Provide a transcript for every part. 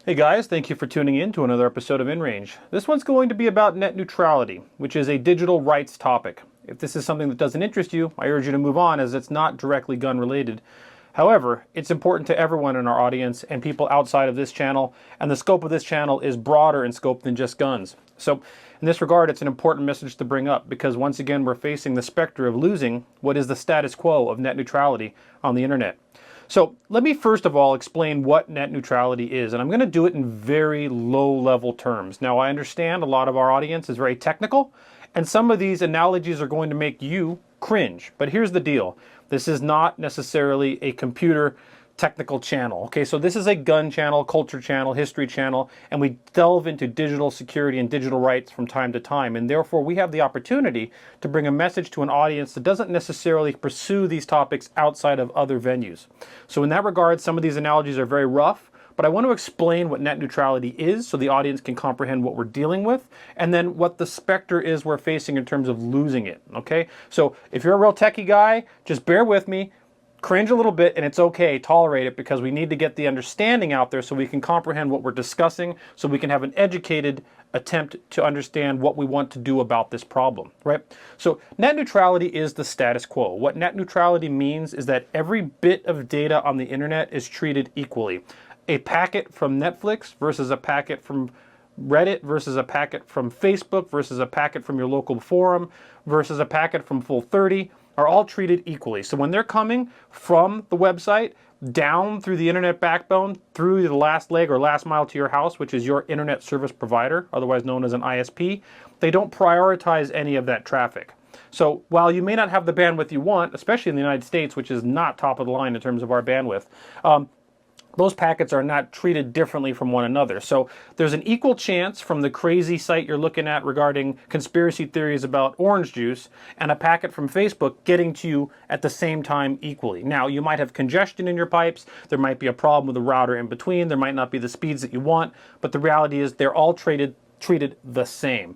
Hey guys, thank you for tuning in to another episode of InRange. This one's going to be about net neutrality, which is a digital rights topic. If this is something that doesn't interest you, I urge you to move on as it's not directly gun related. However, it's important to everyone in our audience and people outside of this channel, and the scope of this channel is broader in scope than just guns. So in this regard, it's an important message to bring up because once again, we're facing the specter of losing what is the status quo of net neutrality on the internet. So let me first of all explain what net neutrality is, and I'm going to do it in very low-level terms. Now, I understand a lot of our audience is very technical, and some of these analogies are going to make you cringe. But here's the deal. This is not necessarily a computer technical channel. Okay, so this is a gun channel, culture channel, history channel, and we delve into digital security and digital rights from time to time. And therefore, we have the opportunity to bring a message to an audience that doesn't necessarily pursue these topics outside of other venues. So in that regard, some of these analogies are very rough, but I want to explain what net neutrality is so the audience can comprehend what we're dealing with, and then what the specter is we're facing in terms of losing it. Okay, so if you're a real techie guy, just bear with me. Cringe a little bit, and it's okay, tolerate it, because we need to get the understanding out there so we can comprehend what we're discussing, so we can have an educated attempt to understand what we want to do about this problem, right? So net neutrality is the status quo. What net neutrality means is that every bit of data on the internet is treated equally. A packet from Netflix versus a packet from Reddit versus a packet from Facebook versus a packet from your local forum versus a packet from Full30 are all treated equally. So when they're coming from the website down through the internet backbone, through the last leg or last mile to your house, which is your internet service provider, otherwise known as an ISP, they don't prioritize any of that traffic. So while you may not have the bandwidth you want, especially in the United States, which is not top of the line in terms of our bandwidth, those packets are not treated differently from one another. So there's an equal chance from the crazy site you're looking at regarding conspiracy theories about orange juice and a packet from Facebook getting to you at the same time equally. Now, you might have congestion in your pipes. There might be a problem with the router in between. There might not be the speeds that you want. But the reality is they're all treated the same.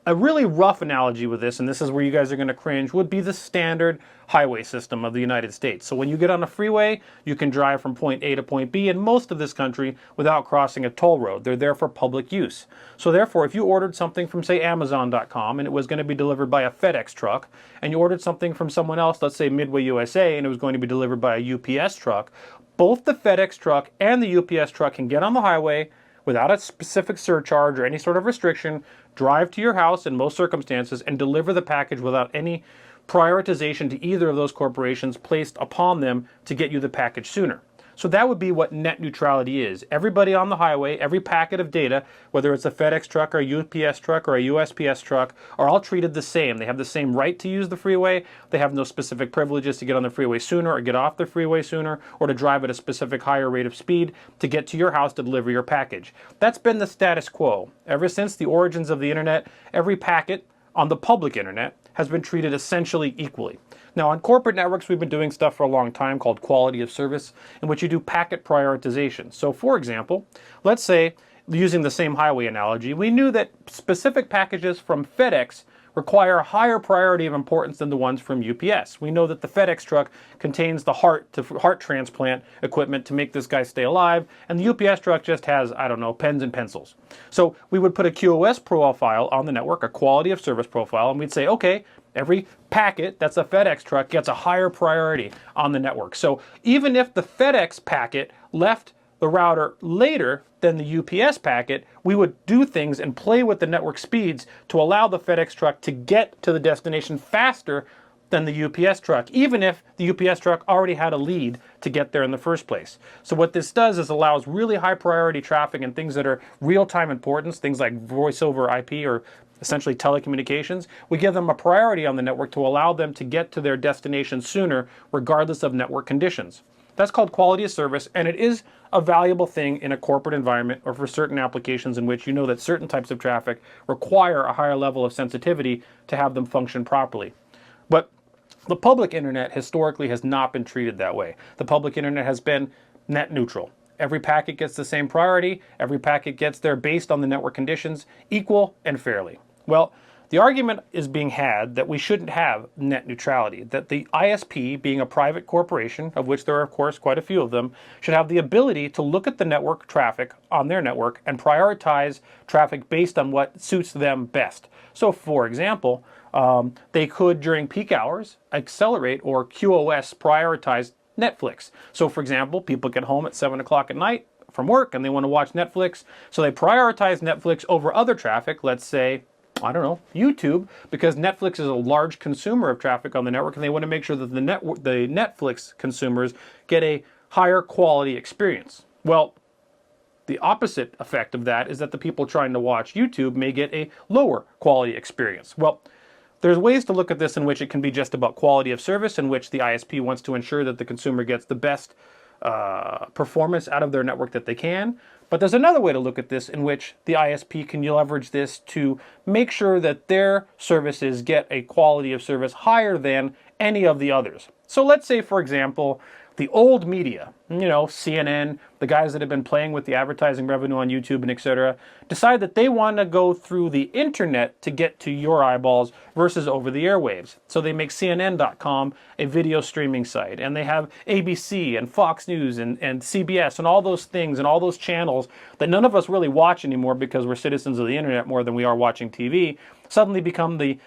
A really rough analogy with this, and this is where you guys are going to cringe, would be the standard highway system of the United States. So when you get on a freeway, you can drive from point A to point B in most of this country without crossing a toll road. They're there for public use. So therefore, if you ordered something from, say, Amazon.com, and it was going to be delivered by a FedEx truck, and you ordered something from someone else, let's say Midway USA, and it was going to be delivered by a UPS truck, both the FedEx truck and the UPS truck can get on the highway without a specific surcharge or any sort of restriction, drive to your house in most circumstances, and deliver the package without any prioritization to either of those corporations placed upon them to get you the package sooner. So that would be what net neutrality is. Everybody on the highway, every packet of data, whether it's a FedEx truck or a UPS truck or a USPS truck, are all treated the same. They have the same right to use the freeway. They have no specific privileges to get on the freeway sooner or get off the freeway sooner or to drive at a specific higher rate of speed to get to your house to deliver your package. That's been the status quo. Ever since the origins of the internet, every packet on the public internet has been treated essentially equally. Now, on corporate networks, we've been doing stuff for a long time called quality of service, in which you do packet prioritization. So, for example, let's say, using the same highway analogy, we knew that specific packages from FedEx require a higher priority of importance than the ones from UPS. We know that the FedEx truck contains the heart transplant equipment to make this guy stay alive, and the UPS truck just has, I don't know, pens and pencils. So we would put a QoS profile on the network, a quality of service profile, and we'd say, okay, every packet that's a FedEx truck gets a higher priority on the network. So even if the FedEx packet left the router later than the UPS packet, we would do things and play with the network speeds to allow the FedEx truck to get to the destination faster than the UPS truck, even if the UPS truck already had a lead to get there in the first place. So what this does is allows really high priority traffic and things that are real-time importance, things like voice over IP or essentially telecommunications. We give them a priority on the network to allow them to get to their destination sooner, regardless of network conditions. That's called quality of service, and it is a valuable thing in a corporate environment or for certain applications in which you know that certain types of traffic require a higher level of sensitivity to have them function properly. But the public internet historically has not been treated that way. The public internet has been net neutral. Every packet gets the same priority. Every packet gets there based on the network conditions, equal and fairly. Well, The argument is being had that we shouldn't have net neutrality, that the ISP, being a private corporation, of which there are of course quite a few of them, should have the ability to look at the network traffic on their network and prioritize traffic based on what suits them best. So for example, they could during peak hours accelerate or QoS prioritize Netflix. So for example, people get home at 7 o'clock at night from work and they want to watch Netflix, so they prioritize Netflix over other traffic, let's say, I don't know, YouTube, because Netflix is a large consumer of traffic on the network and they want to make sure that the Netflix consumers get a higher quality experience. Well, the opposite effect of that is that the people trying to watch YouTube may get a lower quality experience. Well, there's ways to look at this in which it can be just about quality of service, in which the ISP wants to ensure that the consumer gets the best performance out of their network that they can. But there's another way to look at this in which the ISP can leverage this to make sure that their services get a quality of service higher than any of the others. So let's say, for example, the old media, CNN, the guys that have been playing with the advertising revenue on YouTube and etc., decide that they want to go through the internet to get to your eyeballs versus over the airwaves. So they make CNN.com a video streaming site, and they have ABC and Fox News and CBS and all those things and all those channels that none of us really watch anymore because we're citizens of the internet more than we are watching TV, suddenly become the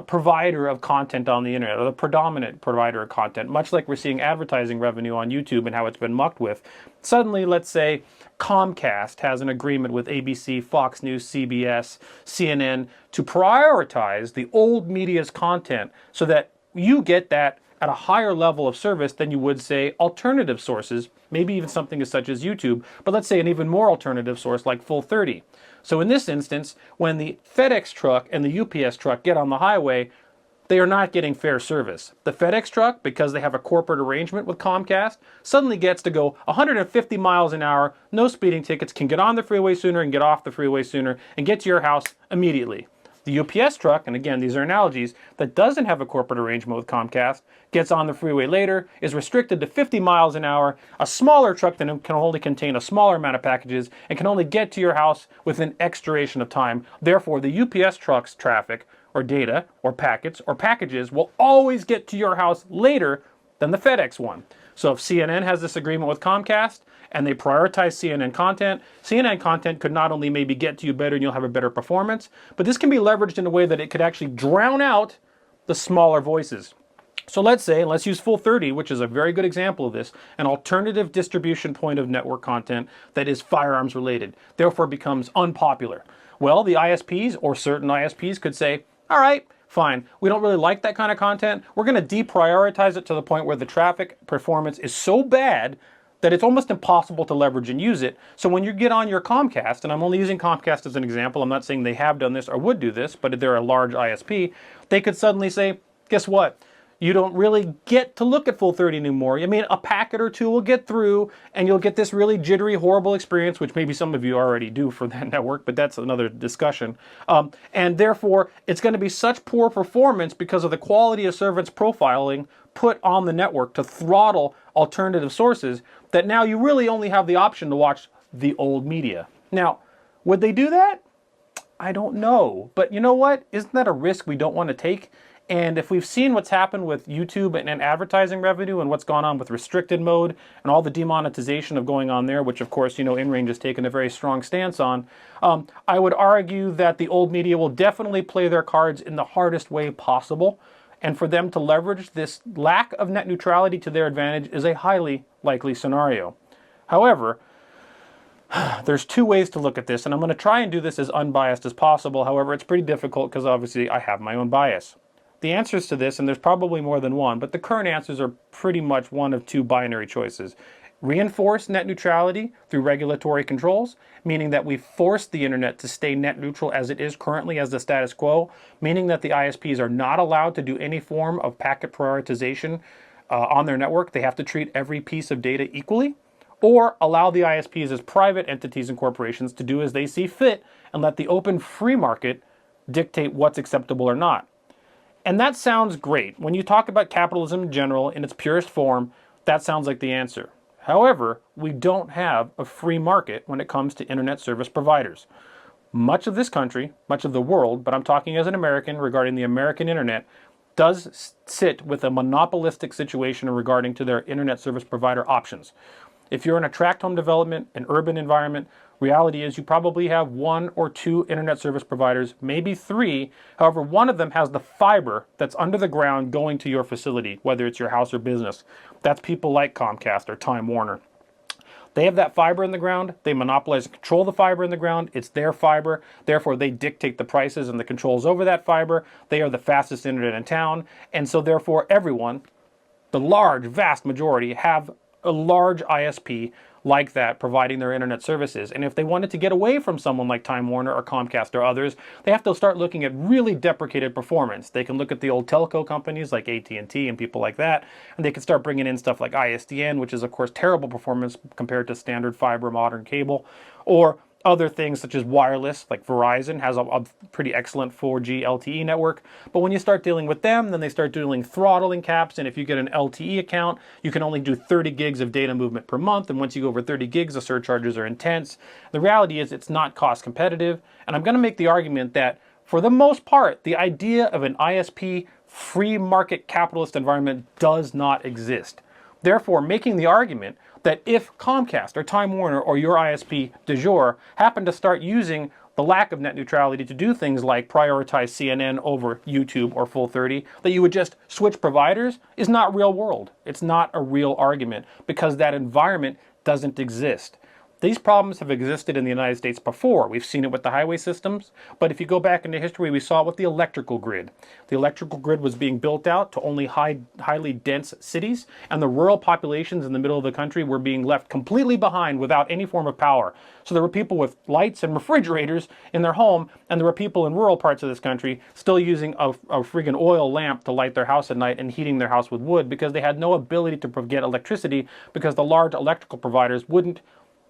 provider of content on the internet, or the predominant provider of content, much like we're seeing advertising revenue on YouTube and how it's been mucked with. Suddenly, let's say Comcast has an agreement with ABC, Fox News, CBS, CNN to prioritize the old media's content so that you get that at a higher level of service than you would, say, alternative sources, maybe even something as such as YouTube, but let's say an even more alternative source like Full 30. So in this instance, when the FedEx truck and the UPS truck get on the highway, they are not getting fair service. The FedEx truck, because they have a corporate arrangement with Comcast, suddenly gets to go 150 miles an hour, no speeding tickets, can get on the freeway sooner and get off the freeway sooner, and get to your house immediately. The UPS truck, and again, these are analogies, that doesn't have a corporate arrangement with Comcast, gets on the freeway later, is restricted to 50 miles an hour, a smaller truck that can only contain a smaller amount of packages, and can only get to your house within X duration of time. Therefore, the UPS truck's traffic, or data, or packets, or packages will always get to your house later than the FedEx one. So if CNN has this agreement with Comcast, and they prioritize CNN content could not only maybe get to you better and you'll have a better performance, but this can be leveraged in a way that it could actually drown out the smaller voices. So let's use Full 30, which is a very good example of this, an alternative distribution point of network content that is firearms related, therefore becomes unpopular. Well, the ISPs or certain ISPs could say, all right, fine, we don't really like that kind of content. We're going to deprioritize it to the point where the traffic performance is so bad that it's almost impossible to leverage and use it. So when you get on your Comcast, and I'm only using Comcast as an example, I'm not saying they have done this or would do this, but they're a large ISP, they could suddenly say, guess what? You don't really get to look at Full 30 anymore. I mean, a packet or two will get through, and you'll get this really jittery, horrible experience, which maybe some of you already do for that network, but that's another discussion. And therefore, it's going to be such poor performance because of the quality of service profiling put on the network to throttle alternative sources that now you really only have the option to watch the old media. Now, would they do that? I don't know. But you know what? Isn't that a risk we don't want to take? And if we've seen what's happened with YouTube and advertising revenue and what's gone on with restricted mode and all the demonetization of going on there, which of course, InRange has taken a very strong stance on, I would argue that the old media will definitely play their cards in the hardest way possible. And for them to leverage this lack of net neutrality to their advantage is a highly likely scenario. However, there's two ways to look at this, and I'm going to try and do this as unbiased as possible. However, it's pretty difficult because obviously I have my own bias. The answers to this, and there's probably more than one, but the current answers are pretty much one of two binary choices. Reinforce net neutrality through regulatory controls, meaning that we force the internet to stay net neutral as it is currently as the status quo, meaning that the ISPs are not allowed to do any form of packet prioritization on their network. They have to treat every piece of data equally, or allow the ISPs as private entities and corporations to do as they see fit and let the open free market dictate what's acceptable or not. And that sounds great. When you talk about capitalism in general, in its purest form, that sounds like the answer. However, we don't have a free market when it comes to internet service providers. much of this country, much of the world, but I'm talking as an American regarding the American internet, does sit with a monopolistic situation regarding to their internet service provider options. If you're in a tract home development, an urban environment, reality is you probably have 1 or 2 internet service providers, maybe 3. However, one of them has the fiber that's under the ground going to your facility, whether it's your house or business. That's people like Comcast or Time Warner. They have that fiber in the ground. They monopolize and control the fiber in the ground. It's their fiber. Therefore, they dictate the prices and the controls over that fiber. They are the fastest internet in town. And so therefore, everyone, the large, vast majority, have a large ISP like that providing their internet services. And if they wanted to get away from someone like Time Warner or Comcast or others, they have to start looking at really deprecated performance. They can look at the old telco companies like AT&T and people like that, and they can start bringing in stuff like ISDN, which is of course terrible performance compared to standard fiber modern cable, or other things such as wireless, like Verizon has a pretty excellent 4G LTE network. But when you start dealing with them, then they start doing throttling caps. And if you get an LTE account, you can only do 30 gigs of data movement per month. And once you go over 30 gigs, the surcharges are intense. The reality is it's not cost competitive. And I'm going to make the argument that for the most part, the idea of an ISP free market capitalist environment does not exist. Therefore, making the argument that if Comcast or Time Warner or your ISP du jour happen to start using the lack of net neutrality to do things like prioritize CNN over YouTube or Full 30, that you would just switch providers is not real world. It's not a real argument because that environment doesn't exist. These problems have existed in the United States before. We've seen it with the highway systems, but if you go back into history, we saw it with the electrical grid. The electrical grid was being built out to only highly dense cities, and the rural populations in the middle of the country were being left completely behind without any form of power. So there were people with lights and refrigerators in their home, and there were people in rural parts of this country still using a friggin' oil lamp to light their house at night and heating their house with wood because they had no ability to get electricity because the large electrical providers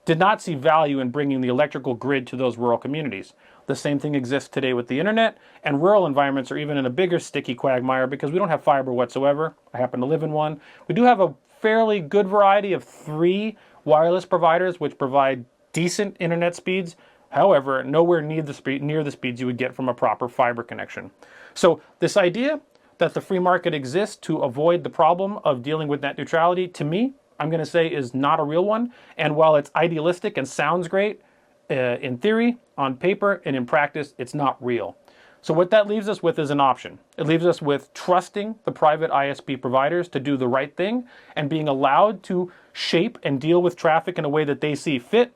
did not see value in bringing the electrical grid to those rural communities. The same thing exists today with the internet, and rural environments are even in a bigger sticky quagmire because we don't have fiber whatsoever. I happen to live in one. We do have a fairly good variety of 3 wireless providers which provide decent internet speeds. However, nowhere near the speeds you would get from a proper fiber connection. So this idea that the free market exists to avoid the problem of dealing with net neutrality, to me, I'm going to say is not a real one. And while it's idealistic and sounds great in theory, on paper, and in practice, it's not real. So what that leaves us with is an option. It leaves us with trusting the private ISP providers to do the right thing and being allowed to shape and deal with traffic in a way that they see fit.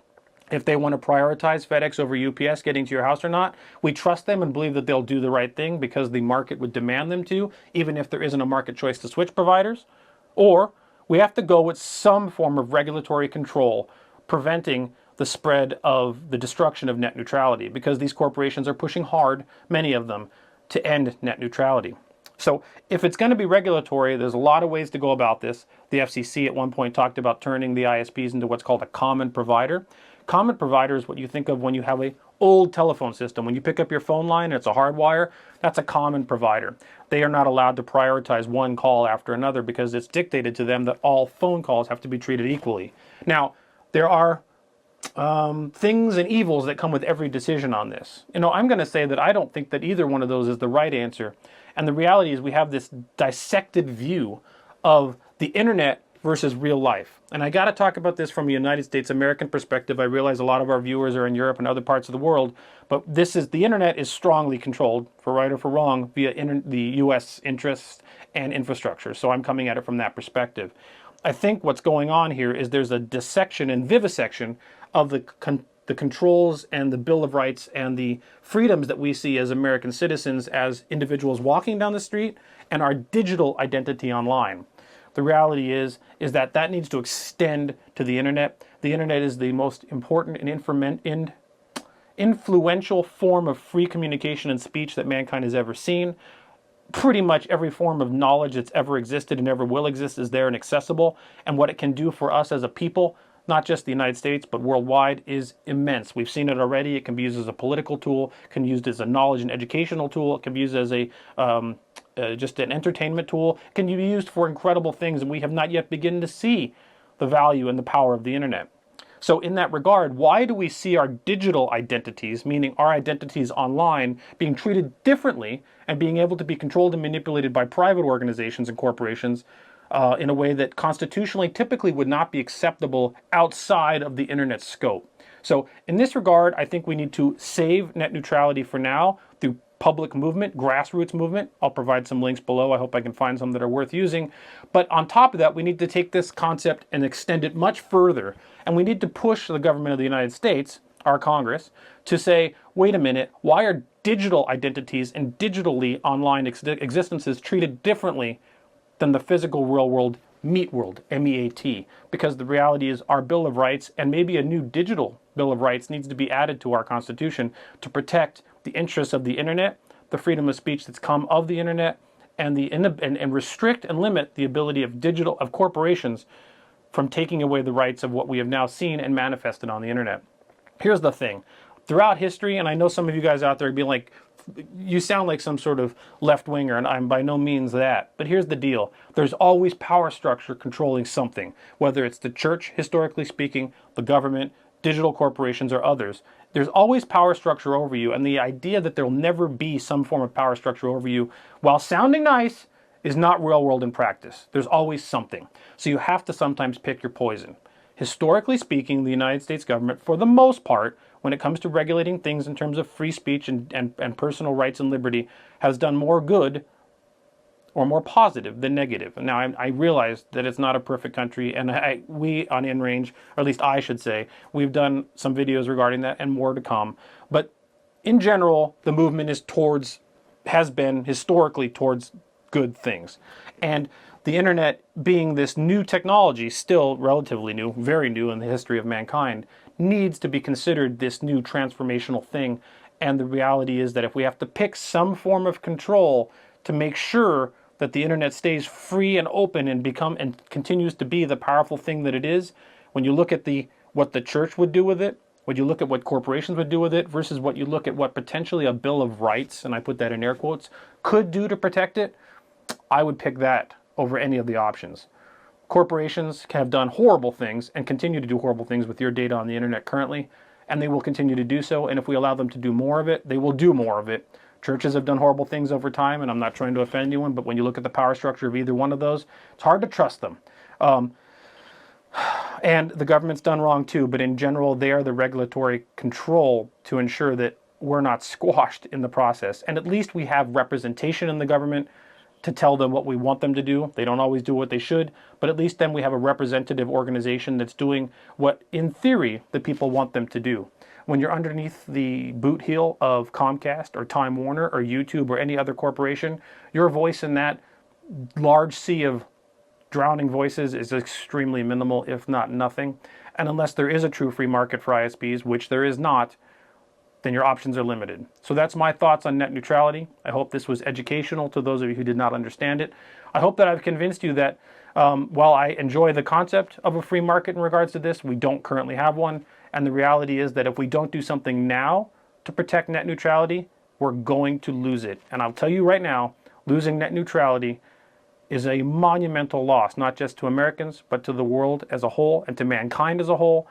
If they want to prioritize FedEx over UPS getting to your house or not, we trust them and believe that they'll do the right thing because the market would demand them to, even if there isn't a market choice to switch providers. Or we have to go with some form of regulatory control preventing the spread of the destruction of net neutrality because these corporations are pushing hard, many of them, to end net neutrality. So if it's going to be regulatory, there's a lot of ways to go about this. The FCC at one point talked about turning the ISPs into what's called a common provider. Common provider is what you think of when you have an old telephone system. When you pick up your phone line and it's a hard wire, that's a common provider. They are not allowed to prioritize one call after another because it's dictated to them that all phone calls have to be treated equally. Now, there are things and evils that come with every decision on this. I'm going to say that I don't think that either one of those is the right answer. And the reality is we have this dissected view of the internet versus real life. And I got to talk about this from a United States American perspective. I realize a lot of our viewers are in Europe and other parts of the world, but the internet is strongly controlled, for right or for wrong, via the US interests and infrastructure. So I'm coming at it from that perspective. I think what's going on here is there's a dissection and vivisection of the controls and the Bill of Rights and the freedoms that we see as American citizens, as individuals walking down the street, and our digital identity online. The reality is that needs to extend to the internet. The internet is the most important and influential form of free communication and speech that mankind has ever seen. Pretty much every form of knowledge that's ever existed and ever will exist is there and accessible. And what it can do for us as a people, not just the United States, but worldwide, is immense. We've seen it already. It can be used as a political tool, can be used as a knowledge and educational tool, it can be used as just an entertainment tool, it can be used for incredible things, and we have not yet begun to see the value and the power of the internet. So in that regard, why do we see our digital identities, meaning our identities online, being treated differently and being able to be controlled and manipulated by private organizations and corporations in a way that constitutionally typically would not be acceptable outside of the internet scope? So in this regard, I think we need to save net neutrality for now through public movement, grassroots movement. I'll provide some links below. I hope I can find some that are worth using. But on top of that, we need to take this concept and extend it much further. And we need to push the government of the United States, our Congress, to say, wait a minute, why are digital identities and digitally online existences treated differently than the physical real world meat world, MEAT? Because the reality is our Bill of Rights and maybe a new digital Bill of Rights needs to be added to our Constitution to protect the interests of the internet, the freedom of speech that's come of the internet, and restrict and limit the ability of corporations from taking away the rights of what we have now seen and manifested on the internet. Here's the thing. Throughout history, and I know some of you guys out there would be like, you sound like some sort of left-winger, and I'm by no means that. But here's the deal. There's always power structure controlling something, whether it's the church, historically speaking, the government, digital corporations, or others. There's always power structure over you, and the idea that there will never be some form of power structure over you, while sounding nice, is not real world in practice. There's always something. So you have to sometimes pick your poison. Historically speaking, the United States government, for the most part, when it comes to regulating things in terms of free speech and personal rights and liberty, has done more good or more positive than negative. Now, I realize that it's not a perfect country, and we on InRange, or at least I should say, we've done some videos regarding that and more to come. But in general, the movement has been historically towards good things. And the internet, being this new technology, still relatively new, very new in the history of mankind, needs to be considered this new transformational thing. And the reality is that if we have to pick some form of control to make sure that the internet stays free and open and continues to be the powerful thing that it is, when you look at what the church would do with it, when you look at what corporations would do with it, versus what you look at what potentially a Bill of Rights, and I put that in air quotes, could do to protect it, I would pick that over any of the options. Corporations have done horrible things and continue to do horrible things with your data on the internet currently, and they will continue to do so, and if we allow them to do more of it, they will do more of it. Churches have done horrible things over time, and I'm not trying to offend anyone, but when you look at the power structure of either one of those, it's hard to trust them. And the government's done wrong too, but in general, they are the regulatory control to ensure that we're not squashed in the process. And at least we have representation in the government to tell them what we want them to do. They don't always do what they should, but at least then we have a representative organization that's doing what, in theory, the people want them to do. When you're underneath the boot heel of Comcast or Time Warner or YouTube or any other corporation, your voice in that large sea of drowning voices is extremely minimal, if not nothing. And unless there is a true free market for ISPs, which there is not, then your options are limited. So that's my thoughts on net neutrality. I hope this was educational to those of you who did not understand it. I hope that I've convinced you that while I enjoy the concept of a free market in regards to this, we don't currently have one. And the reality is that if we don't do something now to protect net neutrality, we're going to lose it. And I'll tell you right now, losing net neutrality is a monumental loss, not just to Americans, but to the world as a whole and to mankind as a whole.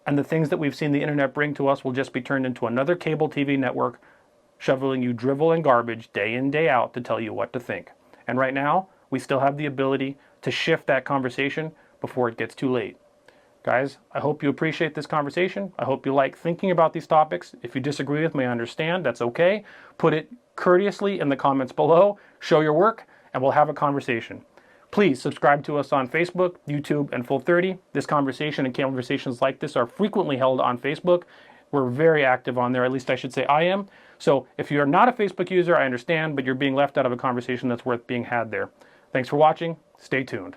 And the things that we've seen the internet bring to us will just be turned into another cable TV network, shoveling you drivel and garbage day in, day out to tell you what to think. And right now, we still have the ability to shift that conversation before it gets too late. Guys, I hope you appreciate this conversation. I hope you like thinking about these topics. If you disagree with me, I understand. That's okay. Put it courteously in the comments below. Show your work, and we'll have a conversation. Please subscribe to us on Facebook, YouTube, and Full30. This conversation and conversations like this are frequently held on Facebook. We're very active on there, at least I should say I am. So if you're not a Facebook user, I understand, but you're being left out of a conversation that's worth being had there. Thanks for watching. Stay tuned.